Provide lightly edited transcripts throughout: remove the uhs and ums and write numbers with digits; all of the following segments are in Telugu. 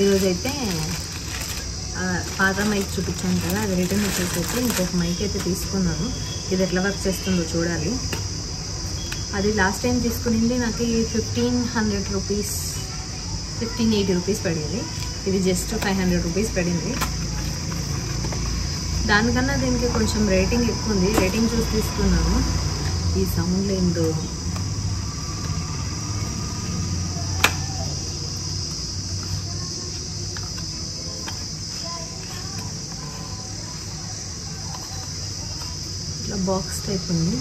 ఈరోజైతే పాత మైక్ చూపించాను కదా, అది రిటర్న్ వచ్చేసి ఇంకొక మైక్ అయితే తీసుకున్నాను. ఇది ఎట్లా వర్క్ చేస్తుందో చూడాలి. అది లాస్ట్ టైం తీసుకునింది నాకు 1500 రూపీస్, 1580 రూపీస్ పడింది. ఇది జస్ట్ 500 రూపీస్ పడింది. దానికన్నా దీనికి కొంచెం రేటింగ్ ఎక్కువ ఉంది. రేటింగ్ చూసి తీసుకున్నాను. ఈ సౌండ్ ఏందో ఇట్లా బాక్స్ టైప్ ఉంది.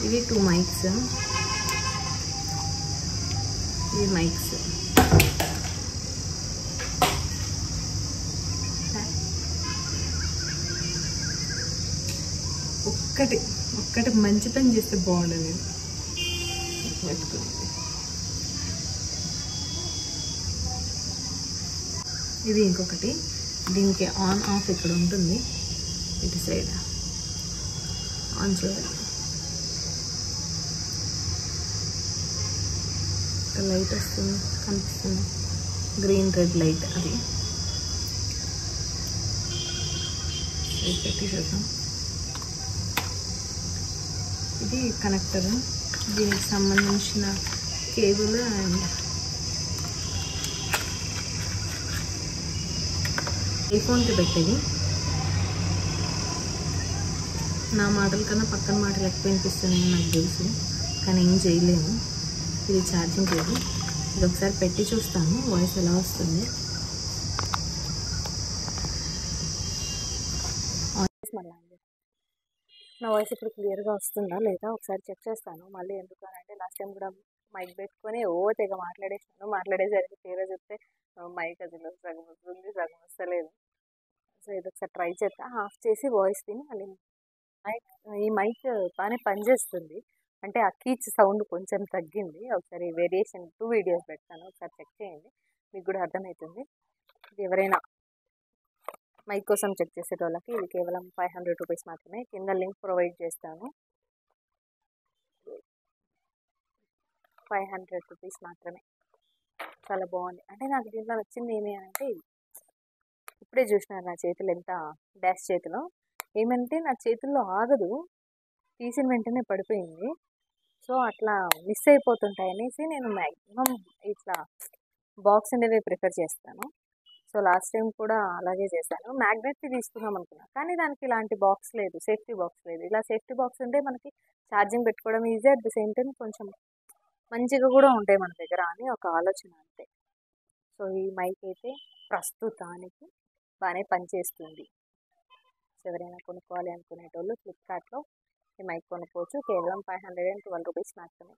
ఇవి 2 మైక్స్. ఇవి మైక్స్. ఒక్కటి మంచి పని చేస్తే బాగుండదు. ఇది ఇంకొకటి. దీనికి ఆన్ ఆఫ్ ఇక్కడ ఉంటుంది. ఇటు సైడ్ ఆన్ చేయాలి. లైట్ వస్తుంది, కనిపిస్తుంది. Green red light. అది పెట్టి చూద్దాం. ఇది కనెక్టర్. దీనికి సంబంధించిన కేబుల్ అండ్ ఐఫోన్కి పెట్టేది. నా మాటల కన్నా పక్కన మాటలు ఎక్కువ వినిపిస్తున్నాయని నాకు తెలుసు, కానీ ఏం చేయలేము. ఇది ఛార్జింగ్ కేబుల్. ఇది ఒకసారి పెట్టి చూస్తాను వాయిస్ ఎలా వస్తుంది. నా వాయిస్ ఇప్పుడు క్లియర్గా వస్తుందా లేదా ఒకసారి చెక్ చేస్తాను మళ్ళీ. ఎందుకనంటే లాస్ట్ టైం కూడా మైక్ పెట్టుకొని తెగ మాట్లాడేసరికి తీరా చెప్తే మైక్ అసలు సగం వస్తుంది, సగం వస్తలేదు. సో ఇది ఒకసారి ట్రై చేస్తా. ఆఫ్ చేసి వాయిస్ తిని మళ్ళీ ఈ మైక్ బాగానే పనిచేస్తుంది. అంటే ఆ కీచ్ సౌండ్ కొంచెం తగ్గింది. ఒకసారి వేరియేషన్ 2 వీడియోస్ పెడతాను, ఒకసారి చెక్ చేయండి, మీకు కూడా అర్థమవుతుంది. ఇది ఎవరైనా మైక్ కోసం చెక్ చేసే వాళ్ళకి ఇది కేవలం 500 రూపీస్ మాత్రమే. కింద లింక్ ప్రొవైడ్ చేస్తాను. 500 రూపీస్ మాత్రమే. చాలా బాగుంది. అంటే నాకు దీంట్లో నచ్చింది ఏమి అంటే, ఇప్పుడే చూసినారు నా చేతులు ఎంత డాష్ చేతిలో. ఏమంటే నా చేతుల్లో ఆగదు, తీసిన వెంటనే పడిపోయింది. సో అట్లా మిస్ అయిపోతుంటాయి అనేసి నేను మ్యాక్సిమం ఇట్లా బాక్స్ ఉండేవి ప్రిఫర్ చేస్తాను. సో లాస్ట్ టైం కూడా అలాగే చేశాను. మ్యాగ్నెట్కి తీసుకుందాం అనుకున్నాను, కానీ దానికి ఇలాంటి బాక్స్ లేదు, సేఫ్టీ బాక్స్ లేదు. ఇలా సేఫ్టీ బాక్స్ ఉంటే మనకి ఛార్జింగ్ పెట్టుకోవడం easy, at the same time కొంచెం మంచిగా కూడా ఉంటాయి మన దగ్గర అని ఒక ఆలోచన అంతే. సో ఈ మైక్ అయితే ప్రస్తుతానికి బాగానే పనిచేస్తుంది. ఎవరైనా కొనుక్కోవాలి అనుకునేటోళ్ళు ఫ్లిప్కార్ట్లో ఈ మైక్ కొనుక్కోవచ్చు. కేవలం 512 రూపీస్ మాత్రమే.